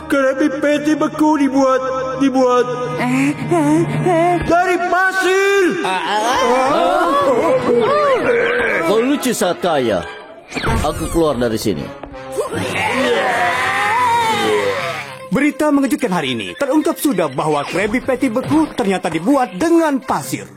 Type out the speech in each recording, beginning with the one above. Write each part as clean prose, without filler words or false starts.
Krabby Patty beku dibuat dari pasir. Kau lucu saat kaya. Aku keluar dari sini. Berita mengejutkan hari ini. Terungkap sudah bahwa Krabby Patty beku ternyata dibuat dengan pasir.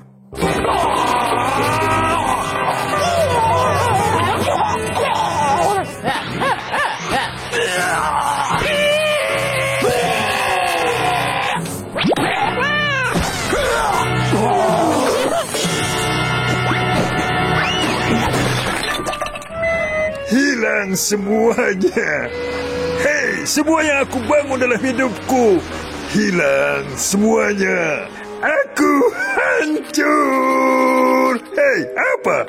Hilang semuanya. Hei, semua yang aku bangun dalam hidupku hilang semuanya. Aku hancur. Hei, apa?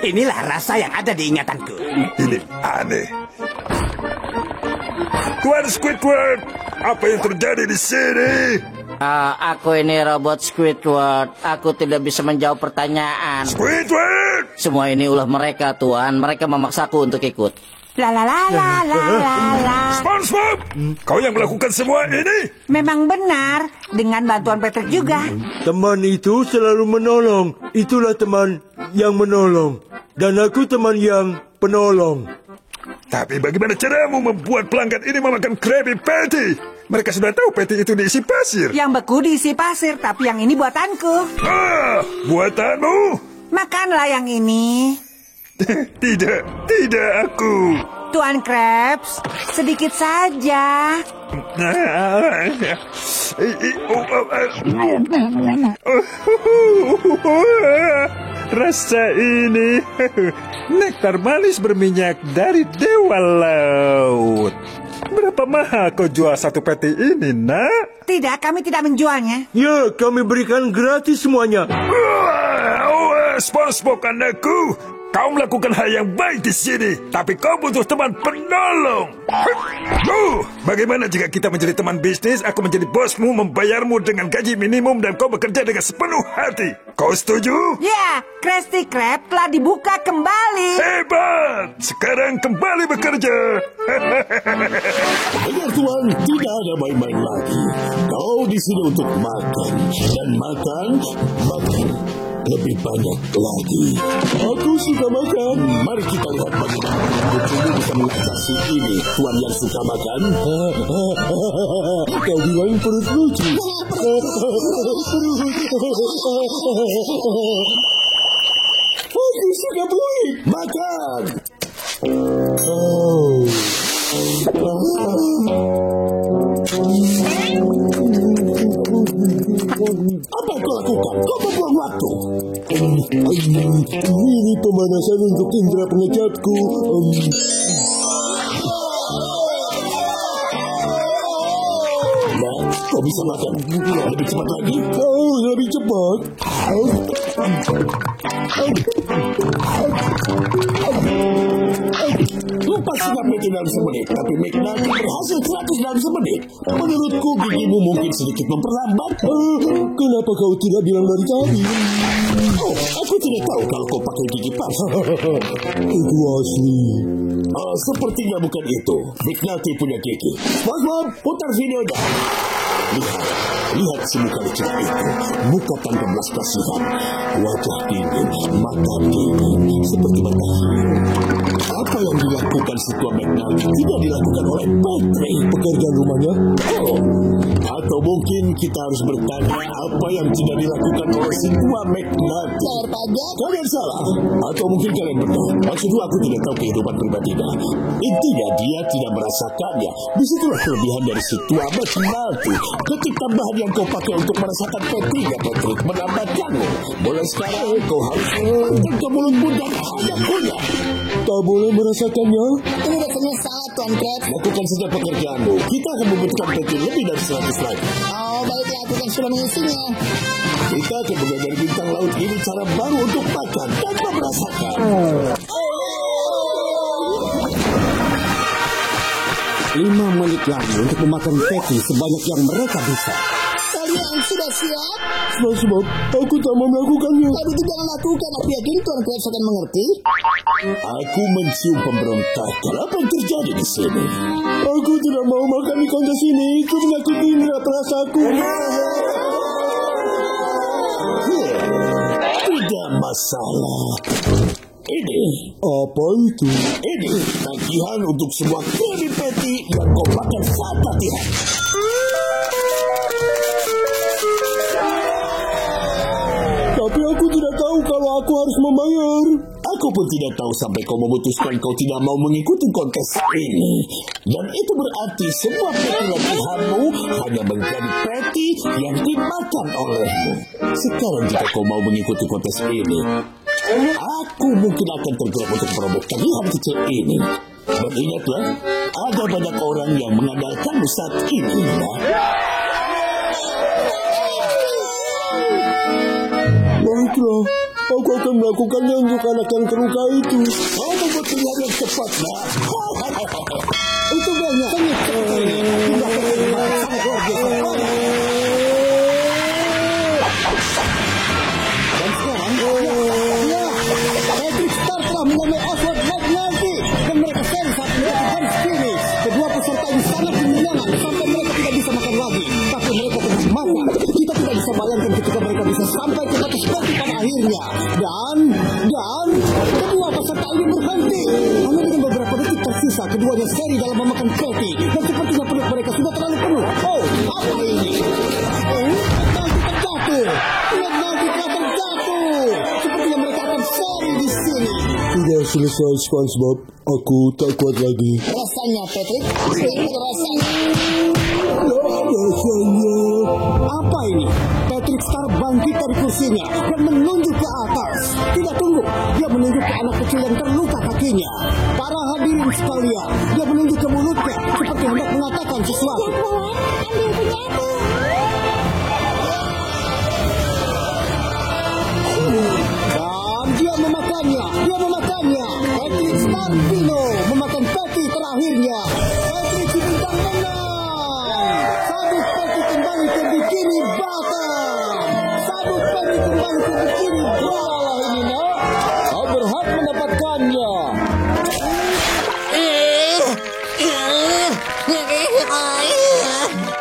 Inilah rasa yang ada di ingatanku. Ini aneh. Tuan Squidward, apa yang terjadi di sini? Aku ini robot Squidward. Aku tidak bisa menjawab pertanyaan. Squidward! Semua ini ulah mereka, Tuan. Mereka memaksaku untuk ikut. La la la la la la la. SpongeBob, kau yang melakukan semua ini? Memang benar, dengan bantuan Patrick juga. Teman itu selalu menolong. Itulah teman yang menolong. Dan aku teman yang penolong. Tapi bagaimana caramu membuat pelanggan ini memakan Krabby Patty? Mereka sudah tahu patty itu diisi pasir. Yang beku diisi pasir, tapi yang ini buatanku. Buatanmu? Makanlah yang ini. Tidak aku. Tuan Krabs, sedikit saja. Rasa ini nektar manis berminyak dari dewa laut. Berapa mahal kau jual satu peti ini, nak? Tidak, kami tidak menjualnya. Ya, kami berikan gratis semuanya. SpongeBob anakku, kau melakukan hal yang baik di sini, tapi kau butuh teman penolong. Bagaimana jika kita menjadi teman bisnis? Aku menjadi bosmu, membayarmu dengan gaji minimum, dan kau bekerja dengan sepenuh hati. Kau setuju? Ya, Krusty Krab telah dibuka kembali. Hebat! Sekarang kembali bekerja. Dengar Tuan, tidak ada main-main lagi. Kau di sini untuk makan dan makan. Lebih banyak lagi. Aku suka makan. Mari kita lihat bagaimana kamu bisa mengatasi ini. Tuan yang suka makan. Kau bilang perut lucu. Aku suka peluit. Makan. Apa kau lakukan? Kau membuang waktu. Ini pemanasan untuk indera pengecepku. Nah, kau bisa makan. Lebih cepat lagi. Lebih cepat. Lupa sudah meeting dalam semenit, tapi McNugget berhasil 100 dalam semenit. Menurutku gigimu mungkin sedikit memperlambat. Kenapa kau tidak bilang dari tadi? Aku tidak tahu kalau kau pakai gigi palsu. Itu asli. Sepertinya bukan itu. McNugget punya gigi. SpongeBob, putar videonya. Lihat si muka lucu itu. Muka tanpa belas kasihan. Wajah dingin, mata dingin, seperti matahari. Apa yang dilakukan si tua McNugget tidak dilakukan oleh Patrick, pekerjaan rumahnya? Atau mungkin kita harus bertanya apa yang tidak dilakukan oleh si tua McNugget. Kalian salah. Atau mungkin kalian benar. Maksudku aku tidak tahu kehidupan pribadinya. Intinya dia tidak merasakannya. Disitulah kelebihan dari si tua McNugget. Ketik tambahan yang kau pakai untuk merasakan Patrick, menambahkanmu. Mulai sekarang kau harus ke mulut budak hanya punya. Tak boleh merasakannya. Ini rasanya salah, Tuan Krabs. Lakukan saja pekerjaanmu. Kita akan membutuhkan Patrick lebih dari 100 lagi. Baiklah, aku kan sudah mengisinya. Kita akan mengajari bintang laut ini cara baru untuk makan tanpa merasakan. 5 menit lagi untuk memakan Patrick sebanyak yang mereka bisa. kalian sudah siap? SpongeBob, aku tak mau melakukannya. Kalau itu jangan lakukan. Aku yakin Tuan Krabs akan mengerti. Aku mencium pemberontakan. Apa yang terjadi di sini? Aku tidak mau makan di kontes ini. Itu menyakiti indera perasaku. Tidak masalah. Ini apa itu? Ini tagihan untuk sebuah Krabby Patty yang kau makan saat latihan. Tapi aku tidak tahu kalau aku harus membayar. Aku pun tidak tahu sampai kau memutuskan kau tidak mau mengikuti kontes ini. Dan itu berarti semua patty latihanmu hanya menjadi patty yang dimakan olehmu. Sekarang jika kau mau mengikuti kontes ini, aku mungkin akan tergerak untuk merobek tagihan kecil ini. Dan ingatlah, ada banyak orang yang mengandalkanmu saat ini, ya. Baiklah, aku akan melakukannya untuk anak yang terluka itu. Kau membuat pilihan yang cepat, nah. Itu banyak. Dan sekarang, Patrick Star telah mengambil Oswald Magnanti dan mereka seri saat mereka garis finish. Kedua peserta ini sangat kemenangan sampai mereka tidak bisa makan lagi. Tapi mereka terus semangat. Kita tidak bisa bayangkan ketika mereka bisa sampai ke atas patty pada akhirnya. Dan kedua peserta ini berhenti. Hanya dengan beberapa detik tersisa, keduanya seri dalam memakan patty. Dan sepertinya perut mereka sudah terlalu penuh. Oh, apa ini? Nanti telah terjatuh. Sepertinya mereka akan seri di sini. Tidak selesai, SpongeBob. Aku tak kuat lagi. Rasanya, Patrick. Rasanya. Apa ini? Patrick Star bangkit dari kursinya dan menunjuk ke atas. Tidak tunggu, dia menunjuk ke anak kecil yang terluka kakinya. Para hadirin sekalian, dia menunjuk ke mulutnya seperti hendak mengatakan sesuatu. Ambil punyaku. Dan dia memakannya. Patrick Star Dino memakan patty terakhirnya. Patrick bintang menang. Sabuk patty kembali ke bikini bottom. Sabuk patty kembali ke bikini bawah ini, nak. Kau berhak mendapatkannya.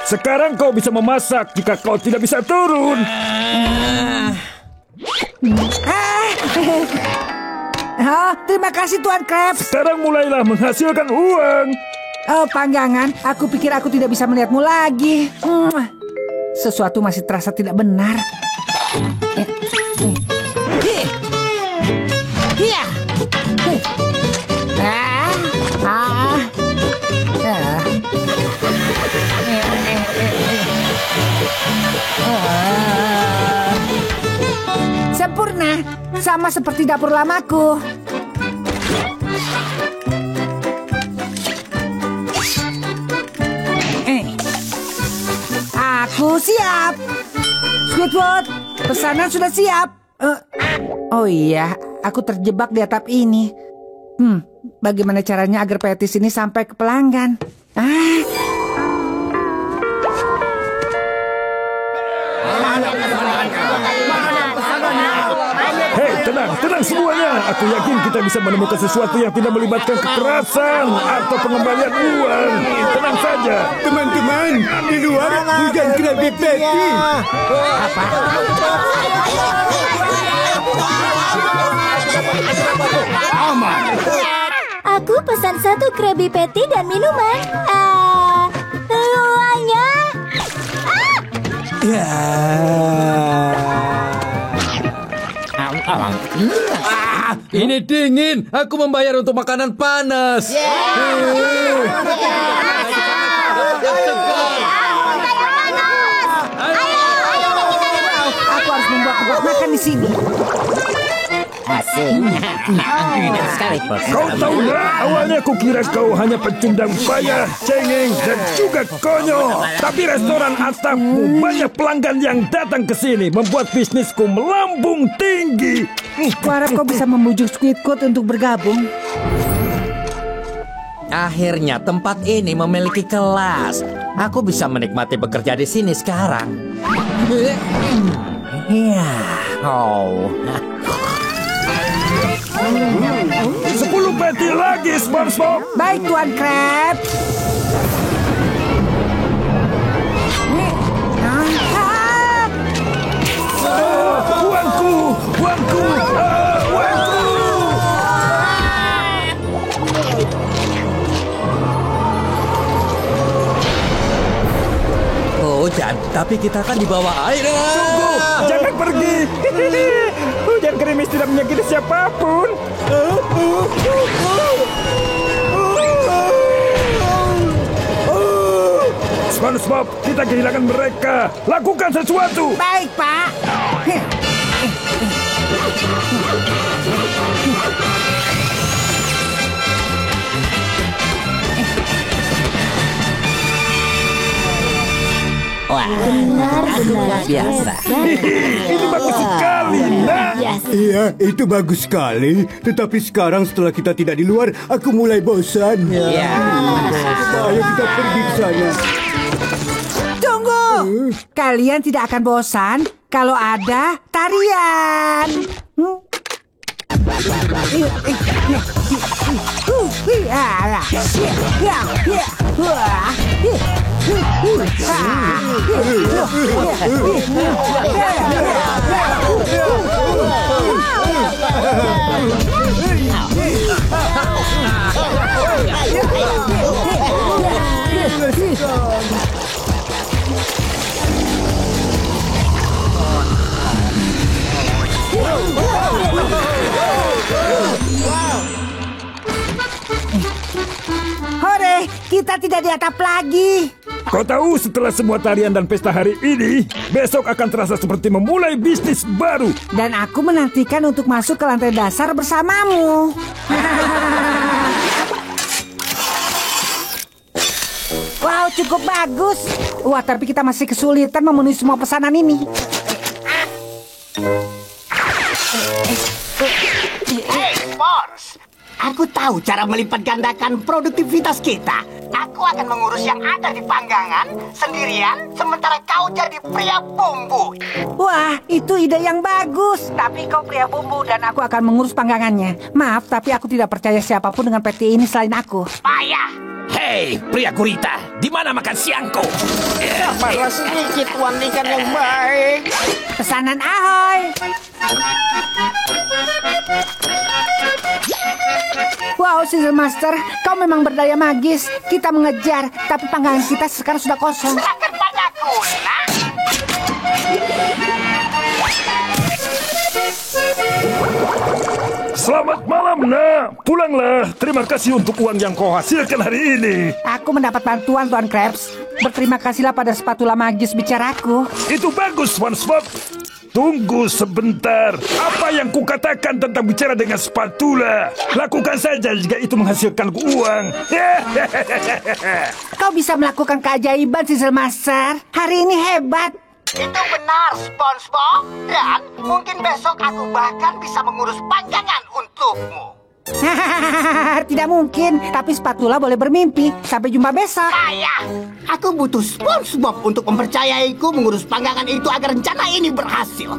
Sekarang kau bisa memasak jika kau tidak bisa turun. Terima kasih Tuan Krabs. Sekarang mulailah menghasilkan uang. Oh, panggangan. Aku pikir aku tidak bisa melihatmu lagi. Sesuatu masih terasa tidak benar. Sempurna, sama seperti dapur lamaku. Aku siap. Squidward, pesanan sudah siap. Oh iya, aku terjebak di atap ini. Bagaimana caranya agar petis ini sampai ke pelanggan? Hei, tenang semuanya. Aku yakin kita bisa menemukan sesuatu yang tidak melibatkan kekerasan atau pengembalian uang. Tenang saja. Teman-teman, di luar hujan Krabby Patty. Apa? Aman. Aku pesan 1 Krabby Patty dan minuman. Uangnya. Ini dingin. Aku membayar untuk makanan panas. Aku harus membuat makan di sini. Asik. Enak sekali, Bos. Kau tahu nggak? Awalnya aku kira kau hanya pecundang payah, cengeng, dan juga konyol. Tapi restoran atapmu banyak pelanggan yang datang ke sini, membuat bisnisku melambung tinggi. Kuharap kau bisa membujuk Squidward untuk bergabung. Akhirnya tempat ini memiliki kelas. Aku bisa menikmati bekerja di sini sekarang. Ya, oh. 10 peti lagi, SpongeBob. Baik, Tuan Krabs. Uangku, uangku, uangku. Oh, tapi kita kan di bawah air. Tunggu, jangan pergi. Hujan gerimis tidak menyakiti siapapun. SpongeBob, kita kehilangan mereka. Lakukan sesuatu. Baik, Pak. Wah, Benar-benar biasa. Ini bagus sekali, nak. Iya, itu bagus sekali. Tetapi sekarang setelah kita tidak di luar, aku mulai bosan. Ya. Ayo kita pergi ke sana. Tunggu. Kalian tidak akan bosan kalau ada tarian. Hore, kita tidak di atap lagi. Kau tahu setelah semua tarian dan pesta hari ini, besok akan terasa seperti memulai bisnis baru. Dan aku menantikan untuk masuk ke lantai dasar bersamamu. Wow, cukup bagus. Wah, tapi kita masih kesulitan memenuhi semua pesanan ini. Hey, Spons. Aku tahu cara melipat gandakan produktivitas kita. Aku akan mengurus yang ada di panggangan sendirian, sementara kau jadi pria bumbu. Wah, itu ide yang bagus. Tapi kau pria bumbu dan aku akan mengurus panggangannya. Maaf, tapi aku tidak percaya siapapun dengan peti ini selain aku. Payah. Hei, pria gurita, di mana makan siangku? Sabarlah sedikit, Tuan ikan yang baik. Pesanan ahoy. Wow, Sizzle Master, kau memang berdaya magis. Kita mengejar, tapi panggangan kita sekarang sudah kosong. Serahkan padaku, nak. Selamat malam, nak. Pulanglah. Terima kasih untuk uang yang kau hasilkan hari ini. Aku mendapat bantuan, Tuan Krabs. Berterima kasihlah pada spatula magis bicaraku. Itu bagus, SpongeBob. Tunggu sebentar. Apa yang kukatakan tentang bicara dengan spatula? Lakukan saja jika itu menghasilkan uang. Kau bisa melakukan keajaiban, Sizzle Master. Hari ini hebat. Itu benar, SpongeBob. Dan mungkin besok aku bahkan bisa mengurus panggangan untukmu. Tidak mungkin, tapi spatula boleh bermimpi. Sampai jumpa besok. Ayah, aku butuh SpongeBob untuk mempercayaiku mengurus panggangan itu agar rencana ini berhasil.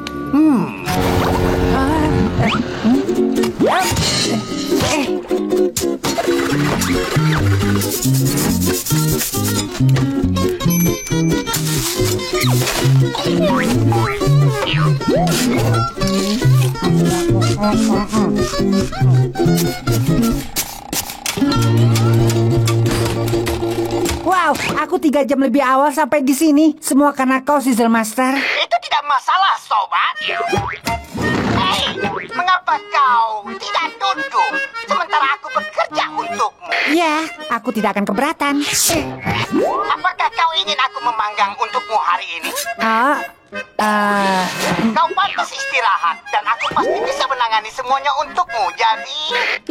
Wow, aku 3 jam lebih awal sampai di sini. Semua karena kau, Sizzle Master. Itu tidak masalah, sobat. Hei, mengapa kau tidak duduk sementara aku bekerja untukmu? Ya, aku tidak akan keberatan. Apakah kau ingin aku memanggang untukmu hari ini? Kau pantas istirahat dan aku pasti bisa menangani semuanya untukmu. Jadi,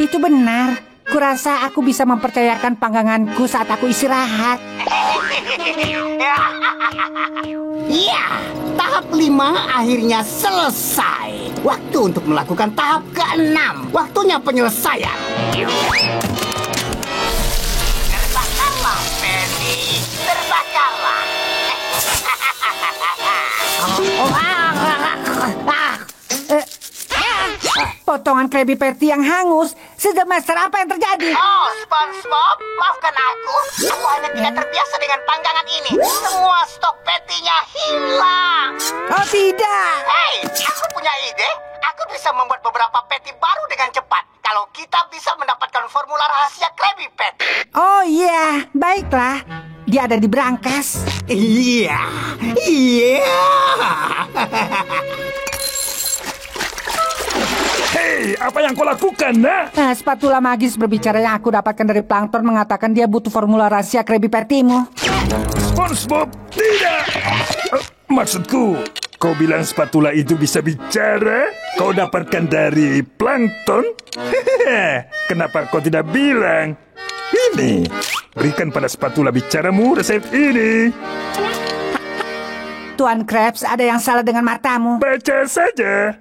itu benar. Kurasa aku bisa mempercayakan pangganganku saat aku istirahat. ya, tahap 5 akhirnya selesai. Waktu untuk melakukan tahap ke-6. Waktunya penyelesaian. Terbangkanlah, Penny. Terbangkanlah. potongan Krabby Patty yang hangus. Sudah Master, apa yang terjadi? Oh, SpongeBob, maafkan aku. Aku hanya tidak terbiasa dengan panggangan ini. Semua stok patty-nya hilang. Oh tidak. Hei, aku punya ide. Aku bisa membuat beberapa patty baru dengan cepat. Kalau kita bisa mendapatkan formula rahasia Krabby Patty. Oh iya, baiklah. Dia ada di berangkas. Iya. Hei, apa yang kau lakukan, nak? Nah, spatula magis berbicara yang aku dapatkan dari Plankton mengatakan dia butuh formula rahasia Krabby Patty-mu. SpongeBob, tidak. Maksudku, kau bilang spatula itu bisa bicara? Kau dapatkan dari Plankton? Kenapa kau tidak bilang? Ini, berikan pada spatula bicaramu resep ini. Tuan Krabs, ada yang salah dengan matamu. Baca saja.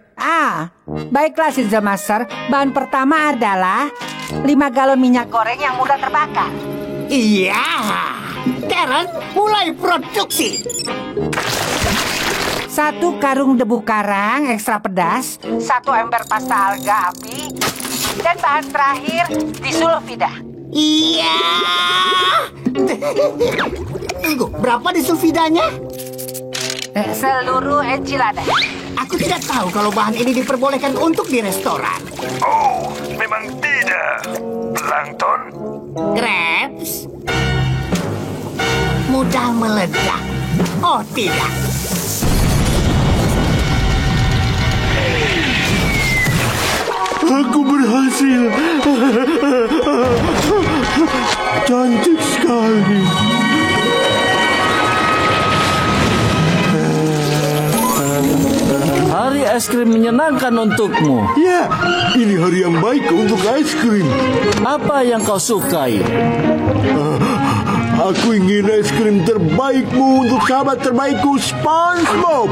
Baiklah Sizzle Master. Bahan pertama adalah 5 galon minyak goreng yang mudah terbakar. Iya. Karen, mulai produksi. 1 karung debu karang ekstra pedas, 1 ember pasta alga api, dan bahan terakhir disulfida. Iya. Tunggu, berapa disulfidanya? Seluruh enchilada. Aku tidak tahu kalau bahan ini diperbolehkan untuk di restoran. Oh, memang tidak. Plankton. Krabs. Mudah meledak. Oh, tidak. Aku berhasil. Cantik sekali. Hari es krim menyenangkan untukmu. Ya, ini hari yang baik untuk es krim. Apa yang kau sukai? Aku ingin es krim terbaikmu untuk sahabat terbaikku, SpongeBob.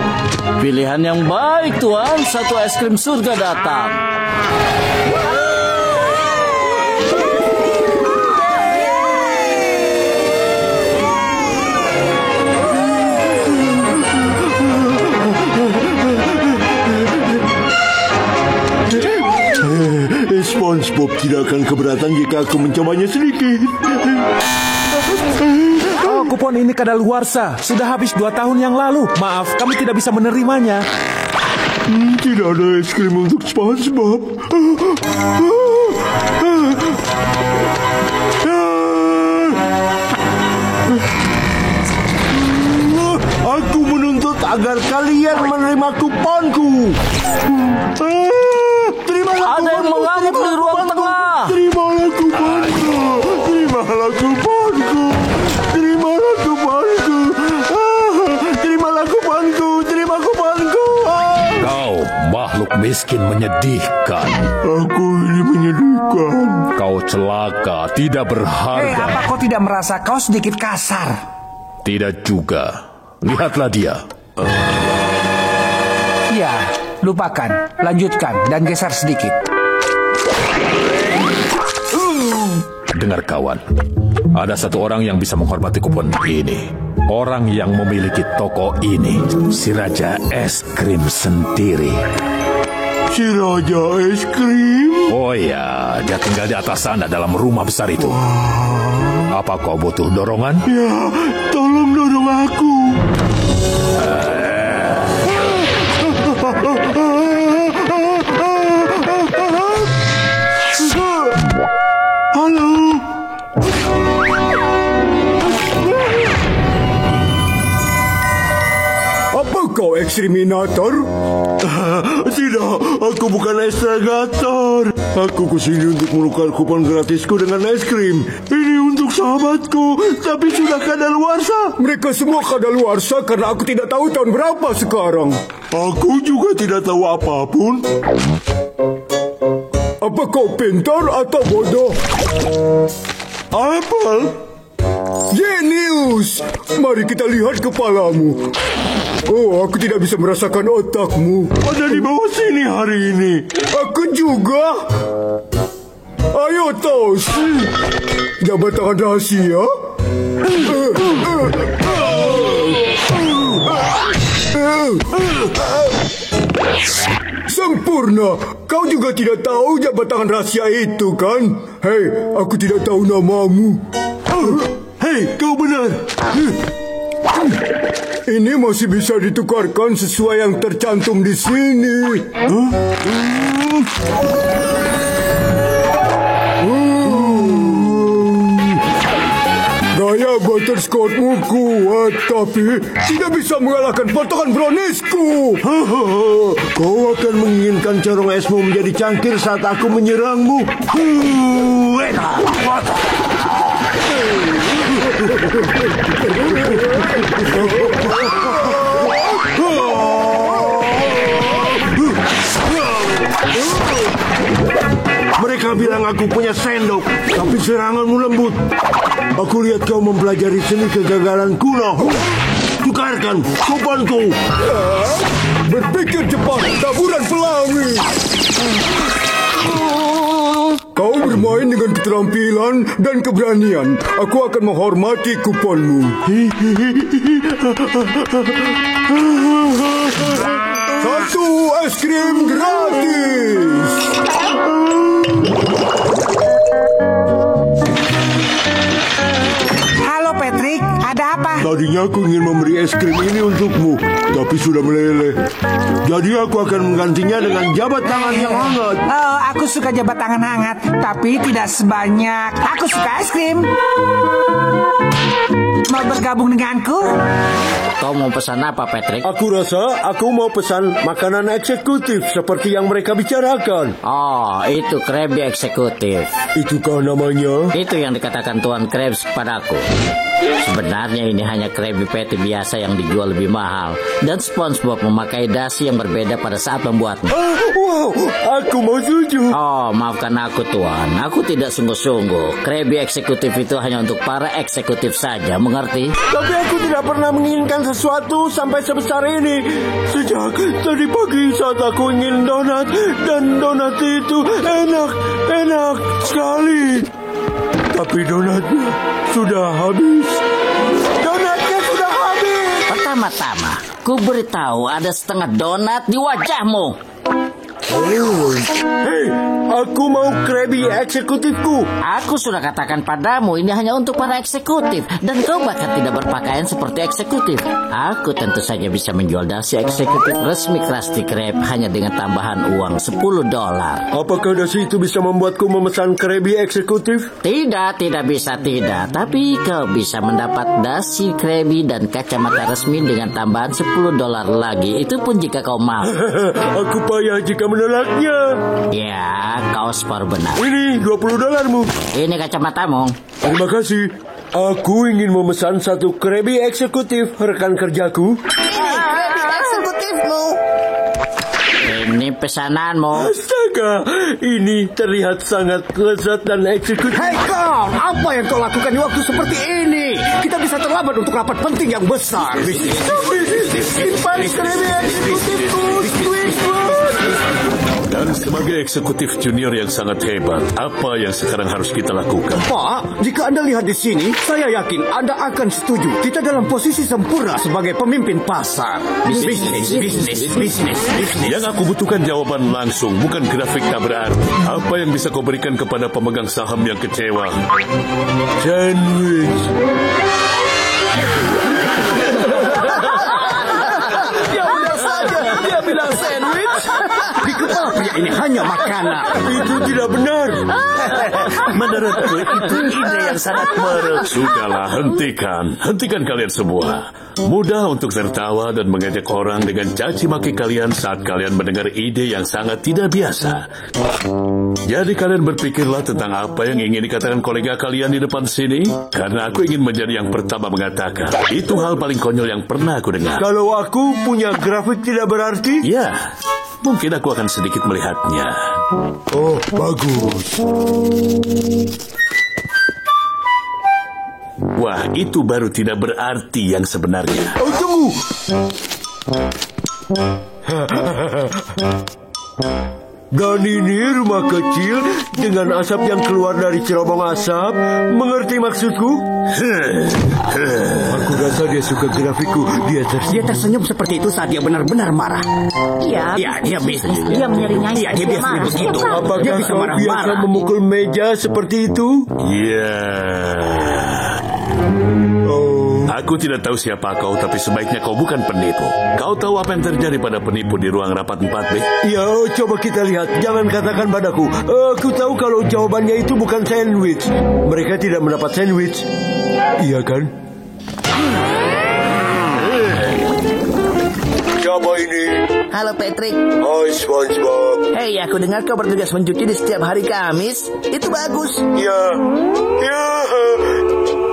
Pilihan yang baik, Tuan. 1 es krim surga datang. SpongeBob tidak akan keberatan jika aku mencobanya sedikit. Oh, kupon ini kadaluarsa. Sudah habis 2 tahun yang lalu. Maaf, kami tidak bisa menerimanya. Tidak ada es krim untuk SpongeBob. Aku menuntut agar kalian menerima kuponku. Terimalah ada yang mengamuk di ruang tengah. Terimalah kuponku. Terimalah kuponku. Terimalah kuponku. Terimalah kuponku. Terima kuponku. Kau makhluk miskin menyedihkan. Aku ini menyedihkan. Kau celaka, tidak berharga. Apa kau tidak merasa kau sedikit kasar? Tidak juga. Lihatlah dia. Ya, lupakan. Lanjutkan dan geser sedikit. Dengar kawan, ada satu orang yang bisa menghormati kupon ini. Orang yang memiliki toko ini, si Raja Es Krim sendiri. Si Raja Es Krim? Oh ya, dia tinggal di atas sana dalam rumah besar itu. Apa kau butuh dorongan? Ya, tolong dorong aku. Halo. Apa kau eksterminator? Tidak, aku bukan ekstragator. Aku kesini untuk menukar kupon gratisku dengan es krim. Ini untuk sahabatku, tapi sudah kadaluarsa. Mereka semua kadaluarsa karena aku tidak tahu tahun berapa sekarang. Aku juga tidak tahu apapun. Apa kau pintar atau bodoh? Apel? Jenius! Mari kita lihat kepalamu. Oh, aku tidak bisa merasakan otakmu. Ada di bawah sini hari ini. Aku juga. Ayo, Tos. Jabat tangan rahasia. Sempurna. Kau juga tidak tahu jabat tangan rahasia itu, kan? Hei, aku tidak tahu namamu. Hei, kau benar. Ini masih bisa ditukarkan sesuai yang tercantum di sini. Gaya butterscotchmu kuat, tapi tidak bisa mengalahkan potongan browniesku. Kau akan menginginkan corong esmu menjadi cangkir saat aku menyerangmu. Mereka bilang aku punya sendok, tapi seranganmu lembut. Aku lihat kau mempelajari seni kegagalan kuno. Tukarkan kuponku. Berpikir cepat, taburan pelangi. Kau bermain dengan keterampilan dan keberanian. Aku akan menghormati kuponmu. Satu es krim gratis. Halo Patrick, ada apa? Tadinya aku ingin memberi es krim ini untukmu, tapi sudah meleleh. Jadi aku akan menggantinya dengan jabat tangan yang hangat. Oh, aku suka jabat tangan hangat, tapi tidak sebanyak. Aku suka es krim. Mau bergabung denganku? Kau mau pesan apa, Patrick? Aku rasa aku mau pesan makanan eksekutif seperti yang mereka bicarakan. Oh, itu Krabby eksekutif. Itukah namanya? Itu yang dikatakan Tuan Krabs kepadaku. Sebenarnya ini hanya Krabby Patty biasa yang dijual lebih mahal. Dan SpongeBob memakai dasi yang berbeda pada saat membuatnya. Wow, aku mau setuju. Oh, maafkan aku, Tuan. Aku tidak sungguh-sungguh. Krabby eksekutif itu hanya untuk para eksekutif saja, mengerti? Tapi aku tidak pernah menginginkan sesuatu sampai sebesar ini. Sejak tadi pagi saat aku ingin donat, dan donat itu enak sekali. Tapi donatnya sudah habis. Donatnya sudah habis. Pertama-tama, ku beritahu ada setengah donat di wajahmu. Hei, aku mau Krabby eksekutifku. Aku sudah katakan padamu ini hanya untuk para eksekutif. Dan kau bahkan tidak berpakaian seperti eksekutif. Aku tentu saja bisa menjual dasi eksekutif resmi Krusty Krab hanya dengan tambahan uang $10. Apakah dasi itu bisa membuatku memesan Krabby eksekutif? Tidak bisa tidak. Tapi kau bisa mendapat dasi Krabby dan kacamata resmi dengan tambahan $10 lagi. Itu pun jika kau mau. Aku payah jika menolaknya. Ya, kau separuh benar. Ini $20-mu. Ini kacamatamu. Terima kasih. Aku ingin memesan satu Krabby eksekutif, rekan kerjaku. Krabby eksekutifmu. Ini pesananmu. Astaga, ini terlihat sangat lezat dan eksekutif. Hei kau, apa yang kau lakukan di waktu seperti ini? Kita bisa terlambat untuk rapat penting yang besar. Simpan Krabby eksekutifku, Dan sebagai eksekutif junior yang sangat hebat, apa yang sekarang harus kita lakukan? Pak, jika Anda lihat di sini, saya yakin Anda akan setuju. Kita dalam posisi sempurna sebagai pemimpin pasar. Bisnis. Yang aku butuhkan jawaban langsung, bukan grafik tak berarti. Apa yang bisa kau berikan kepada pemegang saham yang kecewa? Sandwich. Ya benar saja, dia bilang sandwich. Di kepala pria ini hanya makanan. Itu tidak benar. Menurutku itu ide yang sangat merek. Sudahlah, hentikan kalian semua. Mudah untuk tertawa dan mengejek orang dengan caci maki kalian saat kalian mendengar ide yang sangat tidak biasa. Jadi kalian berpikirlah tentang apa yang ingin dikatakan kolega kalian di depan sini. Karena aku ingin menjadi yang pertama mengatakan. Itu hal paling konyol yang pernah aku dengar. Kalau aku punya grafik tidak berarti? Ya, mungkin aku akan sedikit melihatnya. Oh, bagus. Wah, itu baru tidak berarti yang sebenarnya. Oh, tunggu. Dan ini rumah kecil dengan asap yang keluar dari cerobong asap. Mengerti maksudku? Aku rasa dia suka grafikku. Dia tersenyum seperti itu saat dia benar-benar marah. Iya. Ya, dia bisa. Dia menyeringai. Iya, dia biasanya begitu. Apakah Dia bisa kau biasa marah-marah. memukul meja seperti itu? Ya. Aku tidak tahu siapa kau, tapi sebaiknya kau bukan penipu. Kau tahu apa yang terjadi pada penipu di ruang rapat 4B? Ya, coba kita lihat. Jangan katakan padaku. Aku tahu kalau jawabannya itu bukan sandwich. Mereka tidak mendapat sandwich. Iya kan? Siapa ini? Halo Patrick. Hai SpongeBob. Hei, aku dengar kau bertugas mencuci di setiap hari Kamis. Itu bagus. Ya,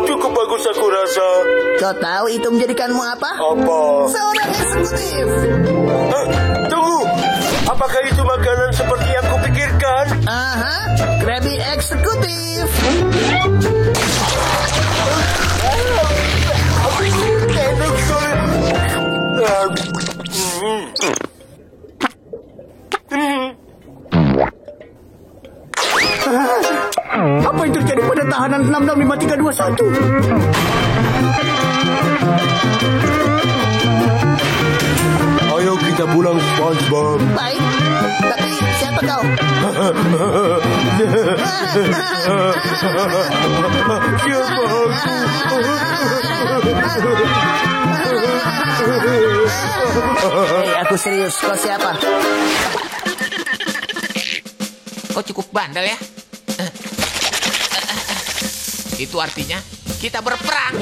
cukup bagus aku rasa. Kau tahu itu menjadikanmu apa? Apa? Seorang eksekutif. Tunggu, apakah itu makanan seperti yang kupikirkan? Aha, Krabby eksekutif. Enak sekali. Apa yang terjadi pada tahanan 665321? Ayo kita pulang SpongeBob. Baik, tapi siapa kau? Siapa Hei, aku serius. Kau siapa? Kau cukup bandel ya. Itu artinya kita berperang.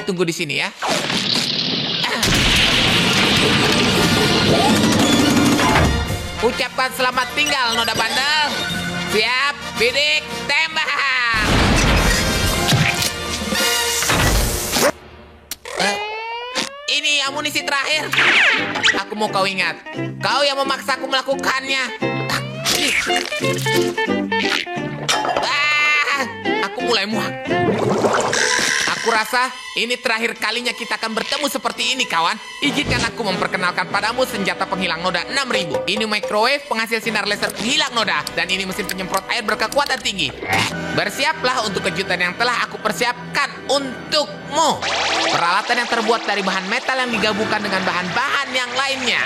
Tunggu di sini ya. Ucapkan selamat tinggal, Noda bandel. Siap, bidik, tembak. Ini amunisi terakhir. Aku mau kau ingat. Kau yang memaksaku melakukannya. Aku mulai muak. Aku rasa ini terakhir kalinya kita akan bertemu seperti ini, kawan. Izinkan aku memperkenalkan padamu senjata penghilang noda 6000. Ini microwave penghasil sinar laser penghilang noda. Dan ini mesin penyemprot air berkekuatan tinggi. Bersiaplah untuk kejutan yang telah aku persiapkan untukmu. Peralatan yang terbuat dari bahan metal yang digabungkan dengan bahan-bahan yang lainnya.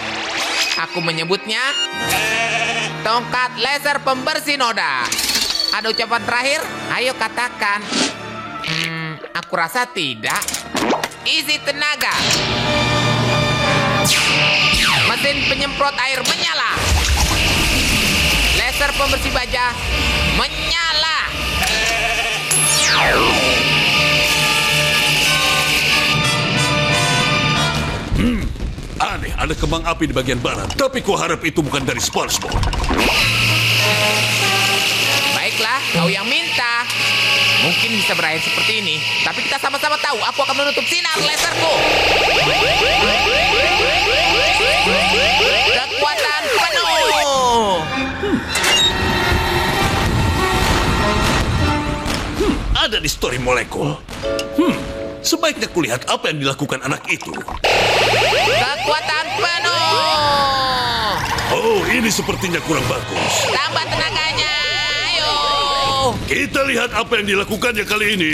Aku menyebutnya tongkat laser pembersih noda. Ada ucapan terakhir? Ayo katakan. Aku rasa tidak. Isi tenaga. Mesin penyemprot air menyala. Laser pembersih baja menyala. Aneh, ada kembang api di bagian barat. Tapi kuharap itu bukan dari SpongeBob. Baiklah, kau yang minta. Mungkin bisa berakhir seperti ini, tapi kita sama-sama tahu aku akan menutup sinar laserku. Kekuatan penuh. Ada di story molekul. Sebaiknya kulihat apa yang dilakukan anak itu. Kekuatan penuh. Oh, ini sepertinya kurang bagus. Tambah tenaganya. Kita lihat apa yang dilakukannya kali ini.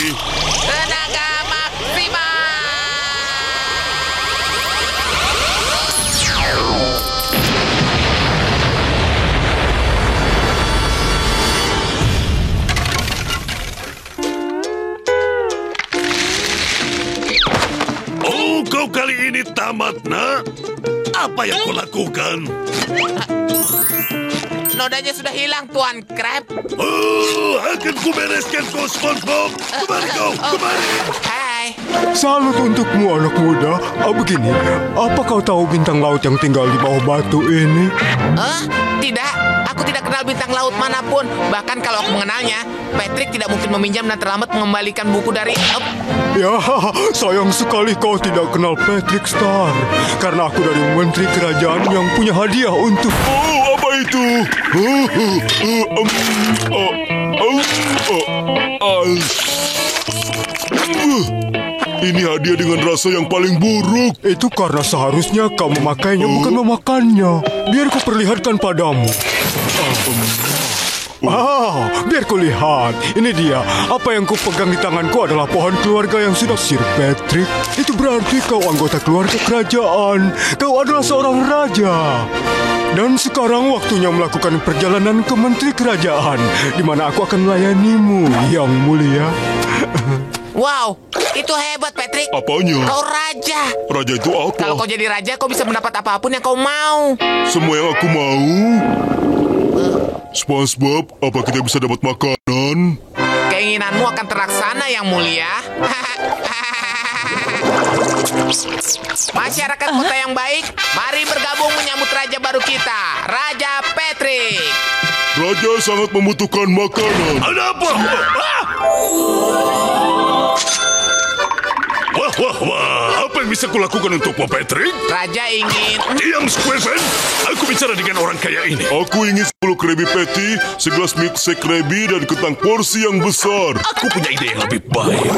Tenaga maksimal. Oh, kau kali ini tamat, nak. Apa yang kau lakukan? Nodanya sudah hilang, Tuan Krab. Oh, akan kubereskan kau, SpongeBob. Kemari kau, kemari. Hai. Salut untukmu, anak muda. Begini, apa kau tahu bintang laut yang tinggal di bawah batu ini? Tidak. Aku tidak kenal bintang laut manapun. Bahkan kalau aku mengenalnya, Patrick tidak mungkin meminjam dan terlambat mengembalikan buku dari... Ya, sayang sekali kau tidak kenal Patrick Star. Karena aku dari menteri kerajaan yang punya hadiah untuk... Oh, apa itu? Ini hadiah dengan rasa yang paling buruk. Itu karena seharusnya kau memakainya bukan memakannya. Biar ku perlihatkan padamu. Biar ku lihat. Ini dia. Apa yang ku pegang di tanganku adalah pohon keluarga yang sudah Sir Patrick. Itu berarti kau anggota keluarga kerajaan. Kau adalah seorang raja. Dan sekarang waktunya melakukan perjalanan ke menteri kerajaan, di mana aku akan melayanimu, yang mulia. Wow, itu hebat, Patrick. Apanya? Kau raja. Raja itu apa? Kalau kau jadi raja, kau bisa mendapat apapun yang kau mau. Semua yang aku mau. SpongeBob, apa kita bisa dapat makanan? Keinginanmu akan terlaksana, yang mulia. Masyarakat kota yang baik, mari bergabung menyambut raja baru kita, Raja Patrick. Raja sangat membutuhkan makanan. Ada apa? Wah, apa yang bisa kulakukan untukmu, Patrick? Raja ingin... Diam, Squeven. Aku bicara dengan orang kaya ini. Aku ingin 10 Krabby Patty, segelas milkshake Krabby, dan kentang porsi yang besar. Aku punya ide yang lebih baik.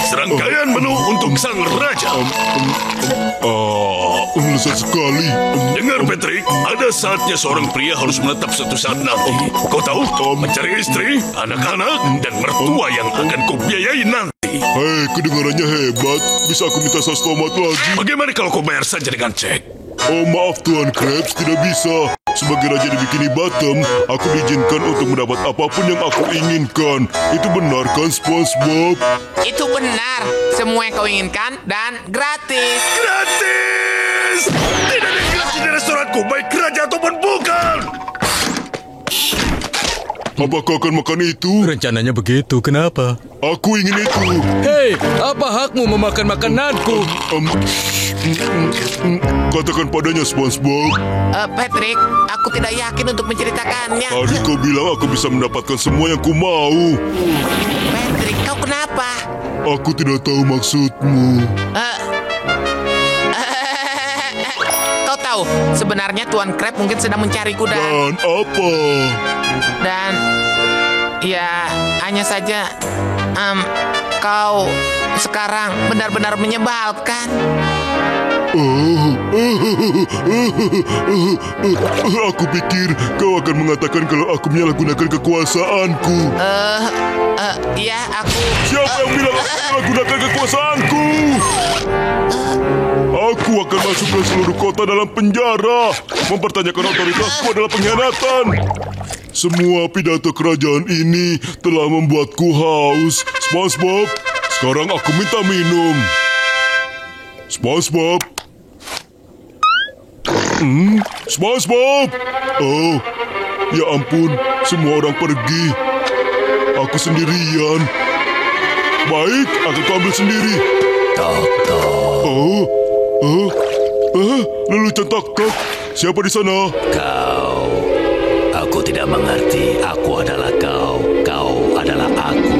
Serangkaian menu untuk sang raja. Lezat sekali. Dengar, Patrick, ada saatnya seorang pria harus menetap suatu saat nanti. Kau tahu, mencari istri, anak-anak, dan mertua yang akan kau biayai nanti. Hei, kedengarannya hebat. Bisa aku minta saus tomat lagi? Bagaimana kalau kau bayar saja dengan cek? Oh, maaf Tuan Krabs, tidak bisa. Sebagai raja di Bikini Bottom, aku diizinkan untuk mendapat apapun yang aku inginkan. Itu benar kan, SpongeBob? Itu benar. Semua yang kau inginkan dan gratis. Gratis! Tidak ada gratis di restoranku, baik raja ataupun bukan. Apa kau akan makan itu? Rencananya begitu, kenapa? Aku ingin itu. Hei, apa hakmu memakan makananku? Katakan padanya, SpongeBob. Patrick, aku tidak yakin untuk menceritakannya. Tadi kau bilang aku bisa mendapatkan semua yang ku mau. Patrick, kau kenapa? Aku tidak tahu maksudmu. Kau tahu, sebenarnya Tuan Crab mungkin sedang mencariku dan apa? Dan ya, hanya saja kau sekarang benar-benar menyebalkan. Aku pikir kau akan mengatakan kalau aku menyalahgunakan kekuasaanku. Ya, aku... Siapa yang bilang aku menyalahgunakan kekuasaanku? Aku akan masukkan seluruh kota dalam penjara. Mempertanyakan otoritasku adalah pengkhianatan. Semua pidato kerajaan ini telah membuatku haus. SpongeBob, sekarang aku minta minum. SpongeBob. SpongeBob. Oh, ya ampun, semua orang pergi. Aku sendirian. Baik, aku ambil sendiri. Lelucon tok-tok. Siapa di sana? Kau. Aku tidak mengerti. Aku adalah kau. Kau adalah aku.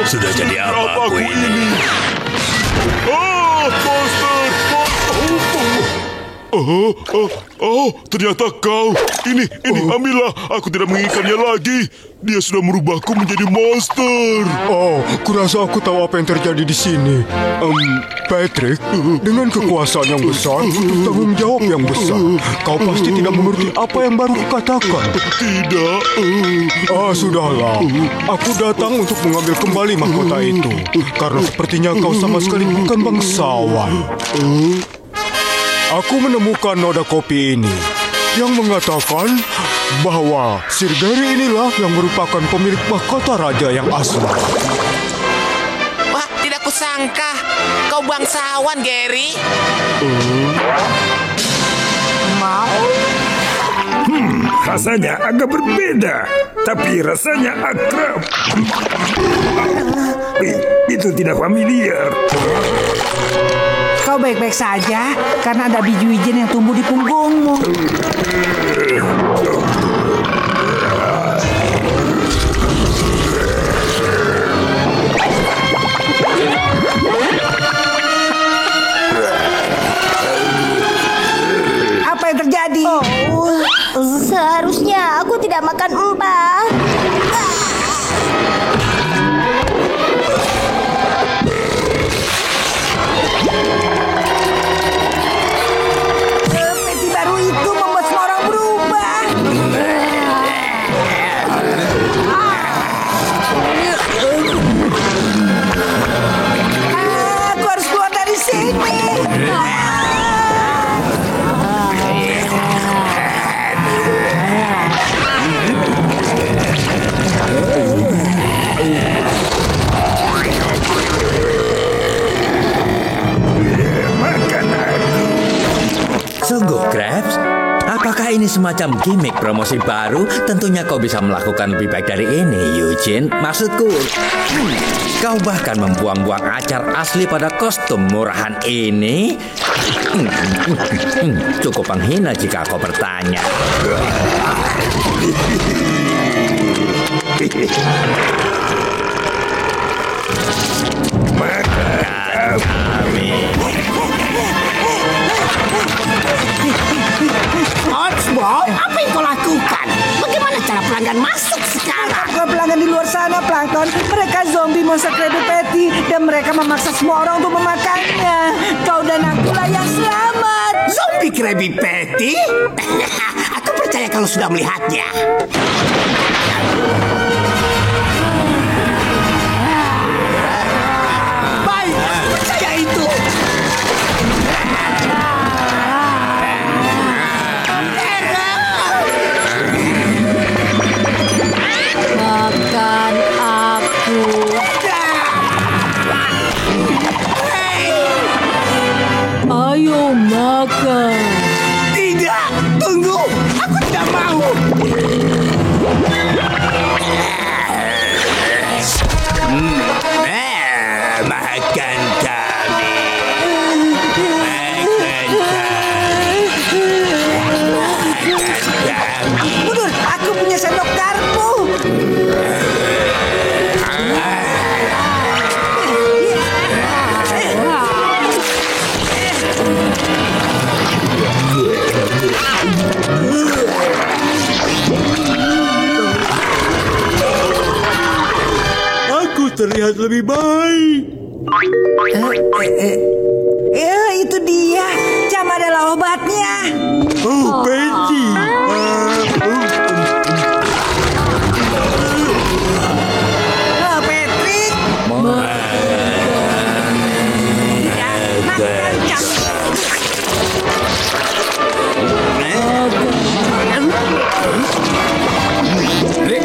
Sudah jadi apa aku ini? Monster! Ternyata kau. Ini, ambillah. Aku tidak menginginkannya lagi. Dia sudah merubahku menjadi monster. Kurasa aku tahu apa yang terjadi di sini. Patrick, dengan kekuasaan yang besar, tanggung jawab yang besar, kau pasti tidak mengerti apa yang baru kukatakan. Tidak. Sudahlah. Aku datang untuk mengambil kembali mahkota itu. Karena sepertinya kau sama sekali bukan bangsawan. Aku menemukan noda kopi ini yang mengatakan bahwa Sir Gary inilah yang merupakan pemilik mahkota raja yang asli. Wah, tidak kusangka kau bangsawan, Gary. Rasanya agak berbeda, tapi rasanya akrab. Itu tidak familiar. Kau baik-baik saja karena ada biji wijen yang tumbuh di punggungmu. Apa yang terjadi? bisa makan 4. Peti baru itu membuat semua orang berubah. Aku harus keluar dari sini. Sungguh, Krabs? Apakah ini semacam gimmick promosi baru? Tentunya kau bisa melakukan lebih baik dari ini, Eugene. Maksudku, kau bahkan membuang-buang acar asli pada kostum murahan ini. Cukup menghina jika kau bertanya. SpongeBob, apa yang kau lakukan? Bagaimana cara pelanggan masuk sekarang? Kau pelanggan di luar sana, Plankton. Mereka zombie monster Krabby Patty dan mereka memaksa semua orang untuk memakannya. Kau dan akulah yang selamat. Zombie Krabby Patty? Aku percaya kalau sudah melihatnya. Baik, aku percaya itu. Makan aku. Ayo makan. Tidak, tunggu. Aku tidak mau. Makan kami. Mundur, aku punya sendok garpu. Aku terlihat lebih baik. Itu dia. Jam adalah obatnya. Oh, Patty. Patrick.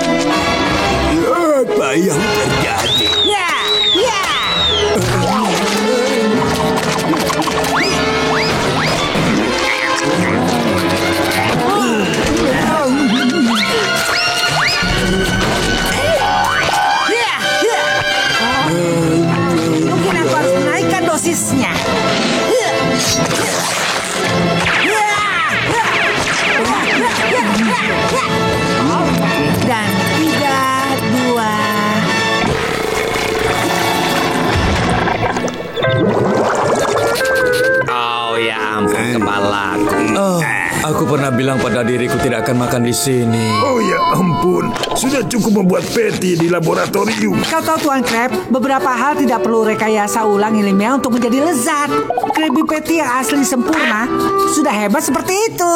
Apa yang terjadi? Ya, ya. Mungkin aku harus menaikkan dosisnya. Dan 3, 2. Oh ya ampun, kepalaku. Oh, aku pernah bilang pada diriku tidak akan makan di sini. Oh ya ampun, sudah cukup membuat Patty di laboratorium. Kau tahu Tuan Crab, beberapa hal tidak perlu rekayasa ulang ilmiah untuk menjadi lezat. Krabby Patty yang asli sempurna sudah hebat seperti itu.